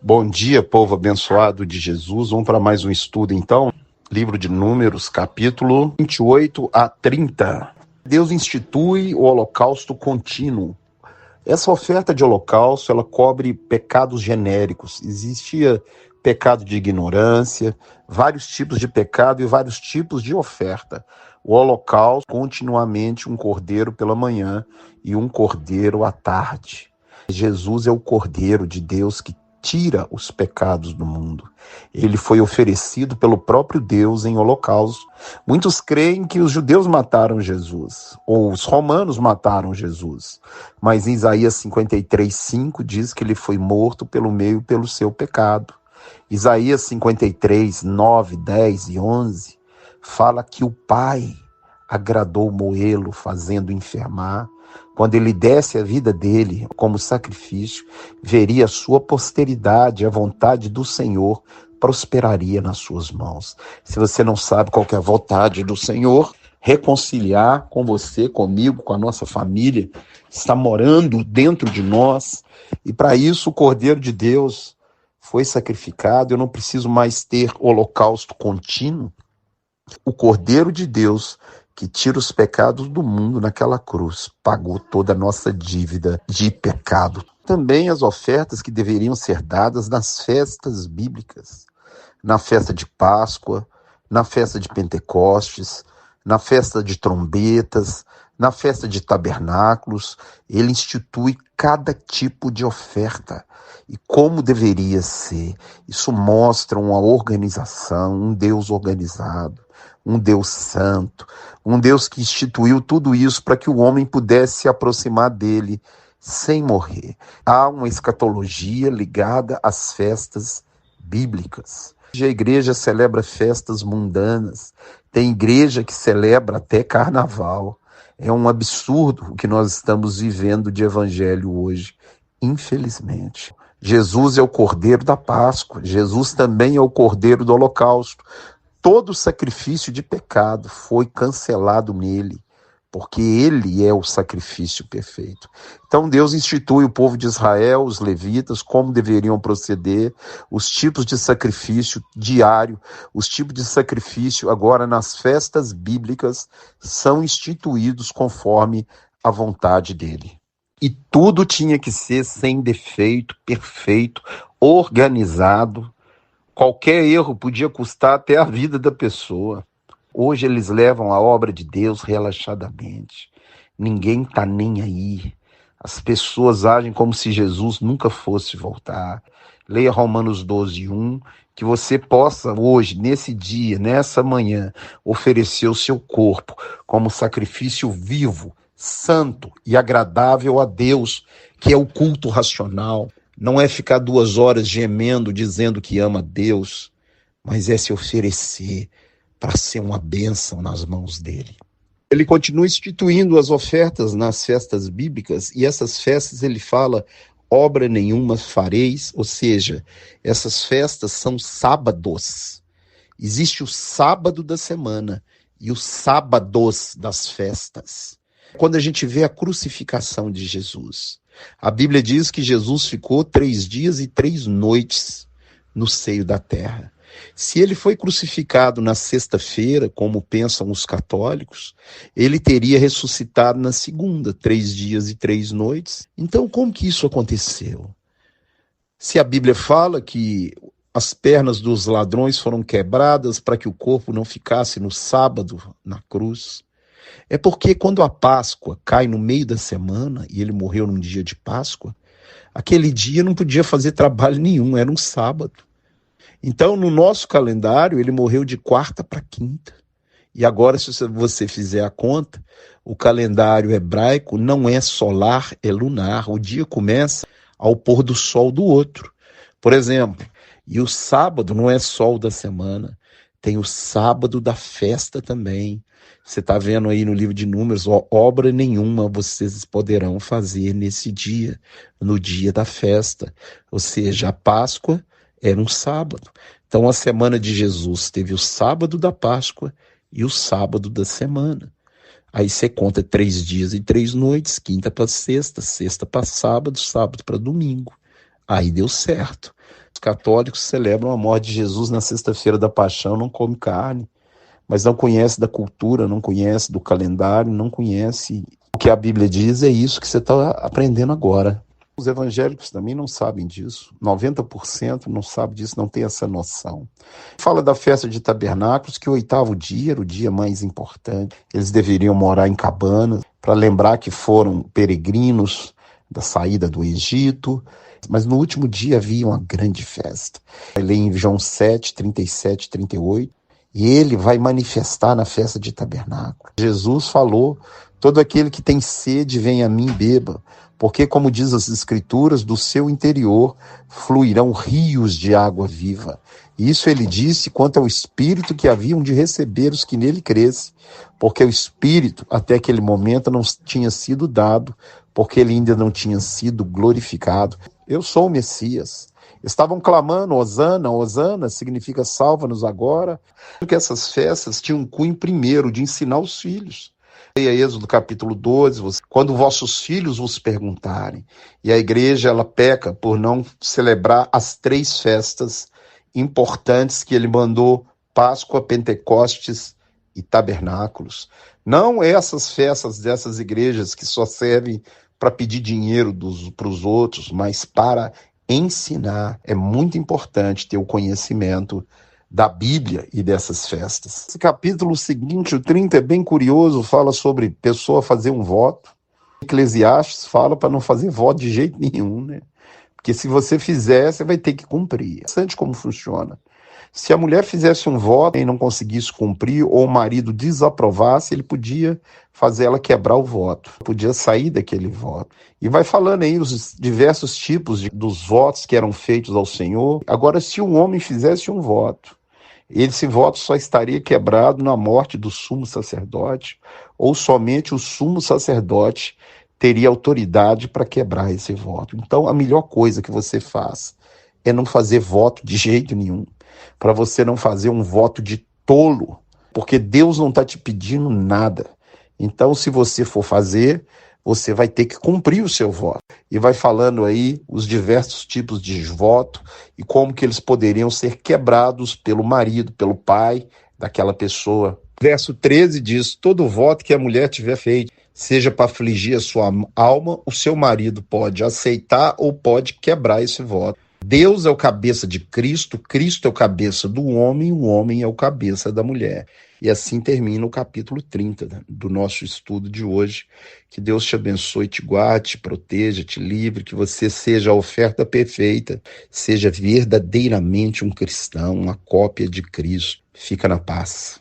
Bom dia, povo abençoado de Jesus. Vamos para mais um estudo, então. Livro de Números, capítulo 28 a 30. Deus institui o holocausto contínuo. Essa oferta de holocausto, ela cobre pecados genéricos. Existia pecado de ignorância, vários tipos de pecado e vários tipos de oferta. O holocausto, continuamente um cordeiro pela manhã e um cordeiro à tarde. Jesus é o Cordeiro de Deus que tira os pecados do mundo. Ele foi oferecido pelo próprio Deus em holocausto. Muitos creem que os judeus mataram Jesus, ou os romanos mataram Jesus. Mas em Isaías 53:5 diz que ele foi morto pelo seu pecado. Isaías 53:9, 10 e 11 fala que o Pai agradou moê-lo, fazendo enfermar. Quando ele desse a vida dele como sacrifício, veria a sua posteridade, a vontade do Senhor prosperaria nas suas mãos. Se você não sabe qual que é a vontade do Senhor, reconciliar com você, comigo, com a nossa família, está morando dentro de nós. E para isso o Cordeiro de Deus foi sacrificado. Eu não preciso mais ter holocausto contínuo. O Cordeiro de Deus que tira os pecados do mundo naquela cruz, pagou toda a nossa dívida de pecado. Também as ofertas que deveriam ser dadas nas festas bíblicas, na festa de Páscoa, na festa de Pentecostes, na festa de trombetas, na festa de tabernáculos. Ele institui cada tipo de oferta e como deveria ser. Isso mostra uma organização, um Deus organizado, um Deus santo, um Deus que instituiu tudo isso para que o homem pudesse se aproximar dele sem morrer. Há uma escatologia ligada às festas bíblicas. A igreja celebra festas mundanas, tem igreja que celebra até carnaval. É um absurdo o que nós estamos vivendo de evangelho hoje, infelizmente. Jesus é o Cordeiro da Páscoa, Jesus também é o Cordeiro do Holocausto. Todo sacrifício de pecado foi cancelado nele, porque ele é o sacrifício perfeito. Então Deus institui o povo de Israel, os levitas, como deveriam proceder, os tipos de sacrifício diário, os tipos de sacrifício agora nas festas bíblicas são instituídos conforme a vontade dele. E tudo tinha que ser sem defeito, perfeito, organizado. Qualquer erro podia custar até a vida da pessoa. Hoje eles levam a obra de Deus relaxadamente. Ninguém está nem aí. As pessoas agem como se Jesus nunca fosse voltar. Leia Romanos 12:1, que você possa hoje, nesse dia, nessa manhã, oferecer o seu corpo como sacrifício vivo, santo e agradável a Deus, que é o culto racional. Não é ficar 2 horas gemendo, dizendo que ama Deus, mas é se oferecer para ser uma bênção nas mãos dele. Ele continua instituindo as ofertas nas festas bíblicas, e essas festas ele fala, obra nenhuma fareis, ou seja, essas festas são sábados. Existe o sábado da semana e os sábados das festas. Quando a gente vê a crucificação de Jesus, a Bíblia diz que Jesus ficou 3 dias e 3 noites no seio da terra. Se ele foi crucificado na sexta-feira, como pensam os católicos, ele teria ressuscitado na segunda, 3 dias e 3 noites. Então, como que isso aconteceu? Se a Bíblia fala que as pernas dos ladrões foram quebradas para que o corpo não ficasse no sábado na cruz, é porque quando a Páscoa cai no meio da semana, e ele morreu num dia de Páscoa, aquele dia não podia fazer trabalho nenhum, era um sábado. Então, no nosso calendário, ele morreu de quarta para quinta. E agora, se você fizer a conta, o calendário hebraico não é solar, é lunar. O dia começa ao pôr do sol do outro. Por exemplo, e o sábado não é sol da semana, tem o sábado da festa também. Você está vendo aí no livro de Números, obra nenhuma vocês poderão fazer nesse dia, no dia da festa. Ou seja, a Páscoa era um sábado. Então a semana de Jesus teve o sábado da Páscoa e o sábado da semana. Aí você conta 3 dias e 3 noites, quinta para sexta, sexta para sábado, sábado para domingo. Aí deu certo. Os católicos celebram a morte de Jesus na sexta-feira da paixão, não come carne, mas não conhece da cultura, não conhece do calendário, não conhece o que a Bíblia diz. É isso que você está aprendendo agora. Os evangélicos também não sabem disso. 90% não sabe disso, não tem essa noção. Fala da festa de tabernáculos, que o 8º dia era o dia mais importante. Eles deveriam morar em cabanas, para lembrar que foram peregrinos da saída do Egito. Mas no último dia havia uma grande festa. Vai ler em João 7, 37, 38. E ele vai manifestar na festa de tabernáculo. Jesus falou: todo aquele que tem sede, vem a mim e beba. Porque, como diz as Escrituras, do seu interior fluirão rios de água viva. Isso ele disse quanto ao Espírito que haviam de receber os que nele crescem, porque o Espírito, até aquele momento, não tinha sido dado, porque ele ainda não tinha sido glorificado. Eu sou o Messias. Estavam clamando, Hosana, Hosana, significa salva-nos agora. Porque essas festas tinham um cunho primeiro de ensinar os filhos. Leia Êxodo capítulo 12, quando vossos filhos vos perguntarem. E a igreja, ela peca por não celebrar as 3 festas importantes que ele mandou: Páscoa, Pentecostes e Tabernáculos. Não essas festas dessas igrejas que só servem para pedir dinheiro para os outros, mas para ensinar. É muito importante ter o conhecimento da Bíblia e dessas festas. Esse capítulo seguinte, o 30, é bem curioso, fala sobre pessoa fazer um voto. Eclesiastes fala para não fazer voto de jeito nenhum, né? Porque se você fizer, você vai ter que cumprir. É interessante como funciona. Se a mulher fizesse um voto e não conseguisse cumprir, ou o marido desaprovasse, ele podia fazer ela quebrar o voto, podia sair daquele voto. E vai falando aí os diversos tipos dos votos que eram feitos ao Senhor. Agora, se um homem fizesse um voto, esse voto só estaria quebrado na morte do sumo sacerdote, ou somente o sumo sacerdote teria autoridade para quebrar esse voto. Então, a melhor coisa que você faz é não fazer voto de jeito nenhum, para você não fazer um voto de tolo, porque Deus não está te pedindo nada. Então, se você for fazer, você vai ter que cumprir o seu voto. E vai falando aí os diversos tipos de voto e como que eles poderiam ser quebrados pelo marido, pelo pai daquela pessoa. Verso 13 diz: todo voto que a mulher tiver feito, seja para afligir a sua alma, o seu marido pode aceitar ou pode quebrar esse voto. Deus é o cabeça de Cristo, Cristo é o cabeça do homem, o homem é o cabeça da mulher. E assim termina o capítulo 30 do nosso estudo de hoje. Que Deus te abençoe, te guarde, te proteja, te livre, que você seja a oferta perfeita, seja verdadeiramente um cristão, uma cópia de Cristo. Fica na paz.